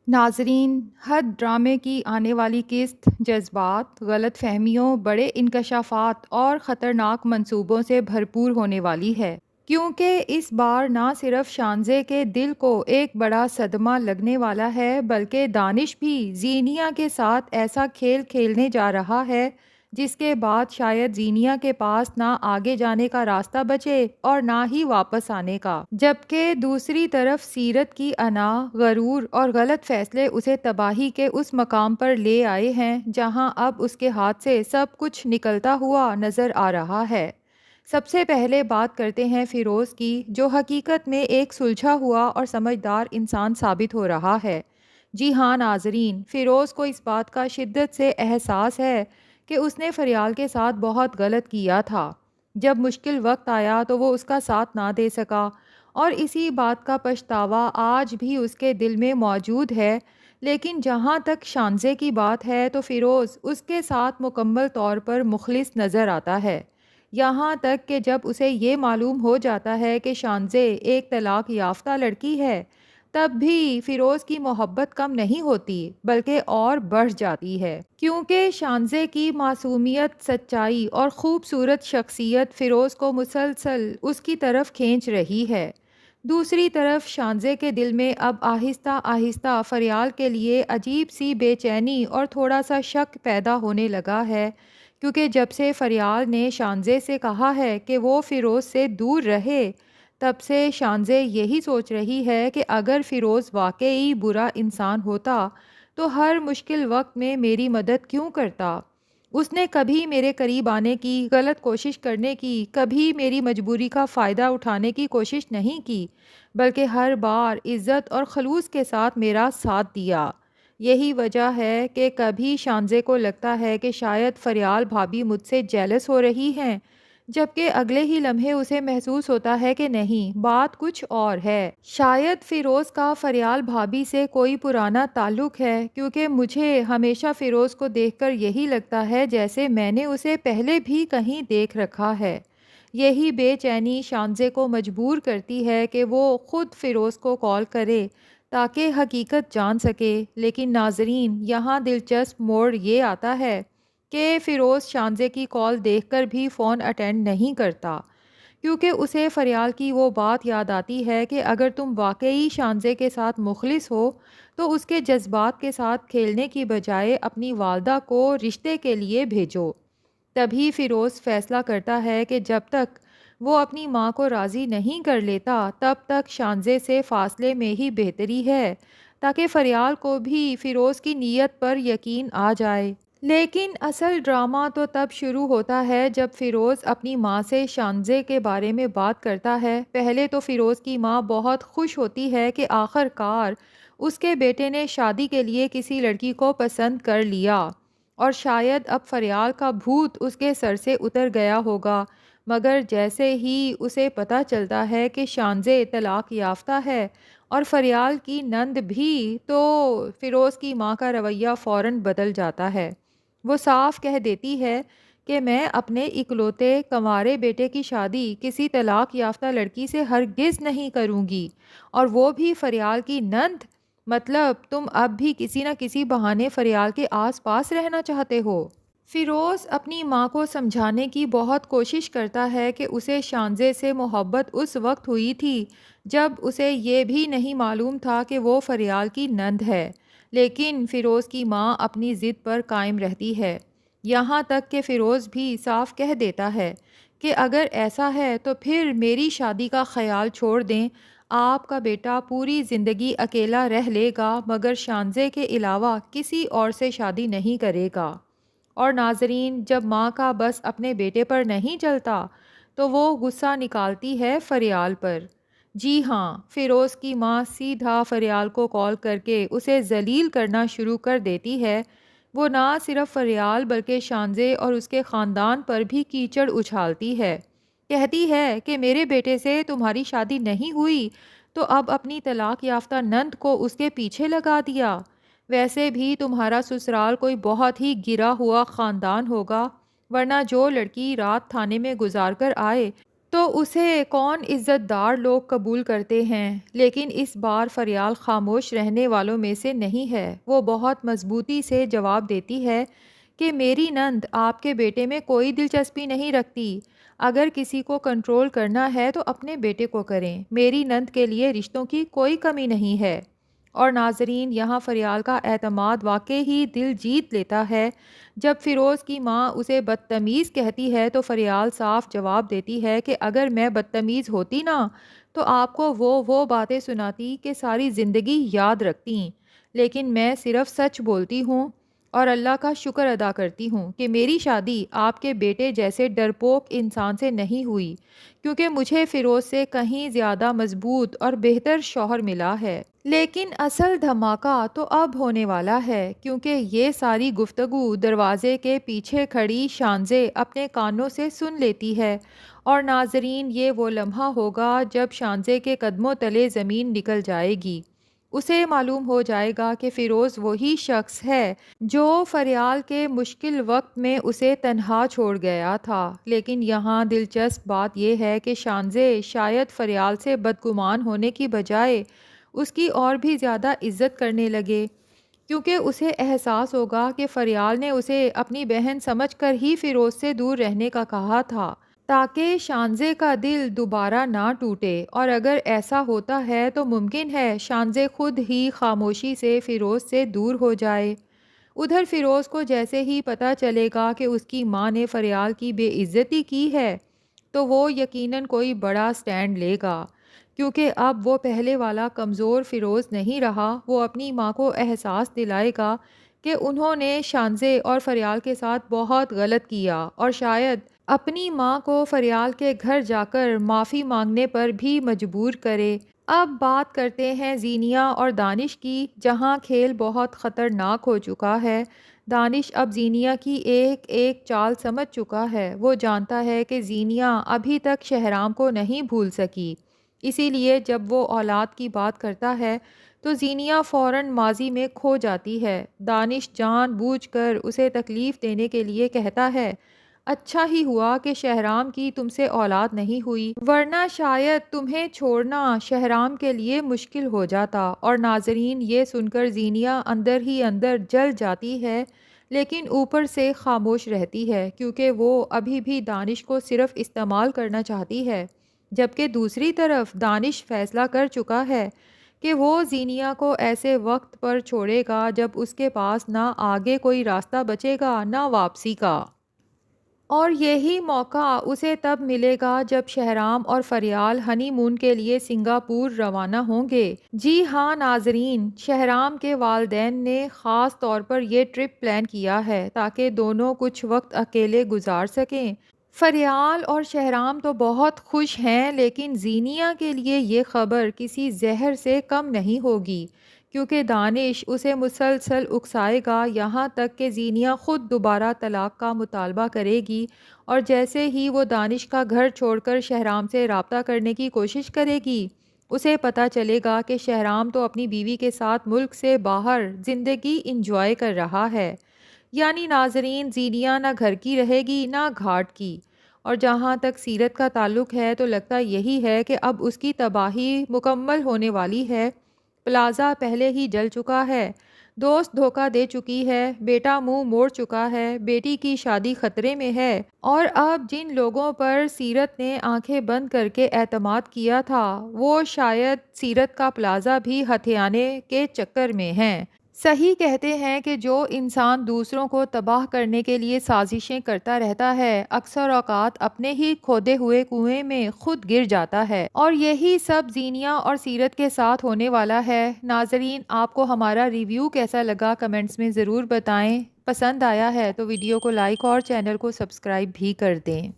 ناظرین، حد ڈرامے کی آنے والی قسط جذبات، غلط فہمیوں، بڑے انکشافات اور خطرناک منصوبوں سے بھرپور ہونے والی ہے، کیونکہ اس بار نہ صرف شانزے کے دل کو ایک بڑا صدمہ لگنے والا ہے بلکہ دانش بھی زینیا کے ساتھ ایسا کھیل کھیلنے جا رہا ہے جس کے بعد شاید زینیا کے پاس نہ آگے جانے کا راستہ بچے اور نہ ہی واپس آنے کا، جبکہ دوسری طرف سیرت کی انا، غرور اور غلط فیصلے اسے تباہی کے اس مقام پر لے آئے ہیں جہاں اب اس کے ہاتھ سے سب کچھ نکلتا ہوا نظر آ رہا ہے۔ سب سے پہلے بات کرتے ہیں فیروز کی، جو حقیقت میں ایک سلجھا ہوا اور سمجھدار انسان ثابت ہو رہا ہے۔ جی ہاں ناظرین، فیروز کو اس بات کا شدت سے احساس ہے کہ اس نے فریال کے ساتھ بہت غلط کیا تھا۔ جب مشکل وقت آیا تو وہ اس کا ساتھ نہ دے سکا اور اسی بات کا پچھتاوا آج بھی اس کے دل میں موجود ہے، لیکن جہاں تک شانزے کی بات ہے تو فیروز اس کے ساتھ مکمل طور پر مخلص نظر آتا ہے، یہاں تک کہ جب اسے یہ معلوم ہو جاتا ہے کہ شانزے ایک طلاق یافتہ لڑکی ہے، تب بھی فیروز کی محبت کم نہیں ہوتی بلکہ اور بڑھ جاتی ہے، کیونکہ شانزے کی معصومیت، سچائی اور خوبصورت شخصیت فیروز کو مسلسل اس کی طرف کھینچ رہی ہے۔ دوسری طرف شانزے کے دل میں اب آہستہ آہستہ فریال کے لیے عجیب سی بے چینی اور تھوڑا سا شک پیدا ہونے لگا ہے، کیونکہ جب سے فریال نے شانزے سے کہا ہے کہ وہ فیروز سے دور رہے، تب سے شانزے یہی سوچ رہی ہے کہ اگر فیروز واقعی برا انسان ہوتا تو ہر مشکل وقت میں میری مدد کیوں کرتا؟ اس نے کبھی میرے قریب آنے کی، غلط کوشش کرنے کی، کبھی میری مجبوری کا فائدہ اٹھانے کی کوشش نہیں کی، بلکہ ہر بار عزت اور خلوص کے ساتھ میرا ساتھ دیا۔ یہی وجہ ہے کہ کبھی شانزے کو لگتا ہے کہ شاید فریال بھابھی مجھ سے جیلس ہو رہی ہیں، جبکہ اگلے ہی لمحے اسے محسوس ہوتا ہے کہ نہیں، بات کچھ اور ہے۔ شاید فیروز کا فریال بھابھی سے کوئی پرانا تعلق ہے، کیونکہ مجھے ہمیشہ فیروز کو دیکھ کر یہی لگتا ہے جیسے میں نے اسے پہلے بھی کہیں دیکھ رکھا ہے۔ یہی بے چینی شانزے کو مجبور کرتی ہے کہ وہ خود فیروز کو کال کرے تاکہ حقیقت جان سکے، لیکن ناظرین یہاں دلچسپ موڑ یہ آتا ہے کہ فیروز شانزے کی کال دیکھ کر بھی فون اٹینڈ نہیں کرتا، کیونکہ اسے فریال کی وہ بات یاد آتی ہے کہ اگر تم واقعی شانزے کے ساتھ مخلص ہو تو اس کے جذبات کے ساتھ کھیلنے کی بجائے اپنی والدہ کو رشتے کے لیے بھیجو۔ تبھی فیروز فیصلہ کرتا ہے کہ جب تک وہ اپنی ماں کو راضی نہیں کر لیتا تب تک شانزے سے فاصلے میں ہی بہتری ہے، تاکہ فریال کو بھی فیروز کی نیت پر یقین آ جائے۔ لیکن اصل ڈرامہ تو تب شروع ہوتا ہے جب فیروز اپنی ماں سے شانزے کے بارے میں بات کرتا ہے۔ پہلے تو فیروز کی ماں بہت خوش ہوتی ہے کہ آخر کار اس کے بیٹے نے شادی کے لیے کسی لڑکی کو پسند کر لیا اور شاید اب فریال کا بھوت اس کے سر سے اتر گیا ہوگا، مگر جیسے ہی اسے پتہ چلتا ہے کہ شانزے طلاق یافتہ ہے اور فریال کی نند بھی، تو فیروز کی ماں کا رویہ فوراً بدل جاتا ہے۔ وہ صاف کہہ دیتی ہے کہ میں اپنے اکلوتے کنوارے بیٹے کی شادی کسی طلاق یافتہ لڑکی سے ہرگز نہیں کروں گی، اور وہ بھی فریال کی نند۔ مطلب تم اب بھی کسی نہ کسی بہانے فریال کے آس پاس رہنا چاہتے ہو۔ فیروز اپنی ماں کو سمجھانے کی بہت کوشش کرتا ہے کہ اسے شانزے سے محبت اس وقت ہوئی تھی جب اسے یہ بھی نہیں معلوم تھا کہ وہ فریال کی نند ہے، لیکن فیروز کی ماں اپنی ضد پر قائم رہتی ہے، یہاں تک کہ فیروز بھی صاف کہہ دیتا ہے کہ اگر ایسا ہے تو پھر میری شادی کا خیال چھوڑ دیں، آپ کا بیٹا پوری زندگی اکیلا رہ لے گا مگر شانزے کے علاوہ کسی اور سے شادی نہیں کرے گا۔ اور ناظرین، جب ماں کا بس اپنے بیٹے پر نہیں چلتا تو وہ غصہ نکالتی ہے فریال پر۔ جی ہاں، فیروز کی ماں سیدھا فریال کو کال کر کے اسے ذلیل کرنا شروع کر دیتی ہے۔ وہ نہ صرف فریال بلکہ شانزے اور اس کے خاندان پر بھی کیچڑ اچھالتی ہے، کہتی ہے کہ میرے بیٹے سے تمہاری شادی نہیں ہوئی تو اب اپنی طلاق یافتہ نند کو اس کے پیچھے لگا دیا۔ ویسے بھی تمہارا سسرال کوئی بہت ہی گرا ہوا خاندان ہوگا، ورنہ جو لڑکی رات تھانے میں گزار کر آئے تو اسے کون عزت دار لوگ قبول کرتے ہیں، لیکن اس بار فریال خاموش رہنے والوں میں سے نہیں ہے۔ وہ بہت مضبوطی سے جواب دیتی ہے کہ میری نند آپ کے بیٹے میں کوئی دلچسپی نہیں رکھتی۔ اگر کسی کو کنٹرول کرنا ہے تو اپنے بیٹے کو کریں۔ میری نند کے لیے رشتوں کی کوئی کمی نہیں ہے۔ اور ناظرین، یہاں فریال کا اعتماد واقعی ہی دل جیت لیتا ہے۔ جب فیروز کی ماں اسے بدتمیز کہتی ہے تو فریال صاف جواب دیتی ہے کہ اگر میں بدتمیز ہوتی نا تو آپ کو وہ باتیں سناتی کہ ساری زندگی یاد رکھتی، لیکن میں صرف سچ بولتی ہوں اور اللہ کا شکر ادا کرتی ہوں کہ میری شادی آپ کے بیٹے جیسے ڈرپوک انسان سے نہیں ہوئی، کیونکہ مجھے فیروز سے کہیں زیادہ مضبوط اور بہتر شوہر ملا ہے۔ لیکن اصل دھماکہ تو اب ہونے والا ہے، کیونکہ یہ ساری گفتگو دروازے کے پیچھے کھڑی شانزے اپنے کانوں سے سن لیتی ہے۔ اور ناظرین، یہ وہ لمحہ ہوگا جب شانزے کے قدموں تلے زمین نکل جائے گی۔ اسے معلوم ہو جائے گا کہ فیروز وہی شخص ہے جو فریال کے مشکل وقت میں اسے تنہا چھوڑ گیا تھا۔ لیکن یہاں دلچسپ بات یہ ہے کہ شانزے شاید فریال سے بدگمان ہونے کی بجائے اس کی اور بھی زیادہ عزت کرنے لگے، کیونکہ اسے احساس ہوگا کہ فریال نے اسے اپنی بہن سمجھ کر ہی فیروز سے دور رہنے کا کہا تھا، تاکہ شانزے کا دل دوبارہ نہ ٹوٹے۔ اور اگر ایسا ہوتا ہے تو ممکن ہے شانزے خود ہی خاموشی سے فیروز سے دور ہو جائے۔ ادھر فیروز کو جیسے ہی پتہ چلے گا کہ اس کی ماں نے فریال کی بے عزتی کی ہے تو وہ یقیناً کوئی بڑا سٹینڈ لے گا، کیونکہ اب وہ پہلے والا کمزور فیروز نہیں رہا۔ وہ اپنی ماں کو احساس دلائے گا کہ انہوں نے شانزے اور فریال کے ساتھ بہت غلط کیا، اور شاید اپنی ماں کو فریال کے گھر جا کر معافی مانگنے پر بھی مجبور کرے۔ اب بات کرتے ہیں زینیا اور دانش کی، جہاں کھیل بہت خطرناک ہو چکا ہے۔ دانش اب زینیا کی ایک ایک چال سمجھ چکا ہے۔ وہ جانتا ہے کہ زینیا ابھی تک شہرام کو نہیں بھول سکی، اسی لیے جب وہ اولاد کی بات کرتا ہے تو زینیا فوراً ماضی میں کھو جاتی ہے۔ دانش جان بوجھ کر اسے تکلیف دینے کے لیے کہتا ہے، اچھا ہی ہوا کہ شہرام کی تم سے اولاد نہیں ہوئی، ورنہ شاید تمہیں چھوڑنا شہرام کے لیے مشکل ہو جاتا۔ اور ناظرین، یہ سن کر زینیا اندر ہی اندر جل جاتی ہے، لیکن اوپر سے خاموش رہتی ہے، کیونکہ وہ ابھی بھی دانش کو صرف استعمال کرنا چاہتی ہے، جبکہ دوسری طرف دانش فیصلہ کر چکا ہے کہ وہ زینیا کو ایسے وقت پر چھوڑے گا جب اس کے پاس نہ آگے کوئی راستہ بچے گا نہ واپسی کا۔ اور یہی موقع اسے تب ملے گا جب شہرام اور فریال ہنی مون کے لیے سنگاپور روانہ ہوں گے۔ جی ہاں ناظرین، شہرام کے والدین نے خاص طور پر یہ ٹرپ پلان کیا ہے تاکہ دونوں کچھ وقت اکیلے گزار سکیں۔ فریال اور شہرام تو بہت خوش ہیں، لیکن زینیا کے لیے یہ خبر کسی زہر سے کم نہیں ہوگی، کیونکہ دانش اسے مسلسل اکسائے گا، یہاں تک کہ زینیا خود دوبارہ طلاق کا مطالبہ کرے گی۔ اور جیسے ہی وہ دانش کا گھر چھوڑ کر شہرام سے رابطہ کرنے کی کوشش کرے گی، اسے پتہ چلے گا کہ شہرام تو اپنی بیوی کے ساتھ ملک سے باہر زندگی انجوائے کر رہا ہے۔ یعنی ناظرین، زینیا نہ گھر کی رہے گی نہ گھاٹ کی۔ اور جہاں تک سیرت کا تعلق ہے تو لگتا یہی ہے کہ اب اس کی تباہی مکمل ہونے والی ہے۔ پلازا پہلے ہی جل چکا ہے، دوست دھوکہ دے چکی ہے، بیٹا منہ موڑ چکا ہے، بیٹی کی شادی خطرے میں ہے، اور اب جن لوگوں پر سیرت نے آنکھیں بند کر کے اعتماد کیا تھا وہ شاید سیرت کا پلازا بھی ہتھیانے کے چکر میں ہیں۔ صحیح کہتے ہیں کہ جو انسان دوسروں کو تباہ کرنے کے لیے سازشیں کرتا رہتا ہے، اکثر اوقات اپنے ہی کھودے ہوئے کنویں میں خود گر جاتا ہے، اور یہی سب زینیا اور سیرت کے ساتھ ہونے والا ہے۔ ناظرین، آپ کو ہمارا ریویو کیسا لگا کمنٹس میں ضرور بتائیں۔ پسند آیا ہے تو ویڈیو کو لائک اور چینل کو سبسکرائب بھی کر دیں۔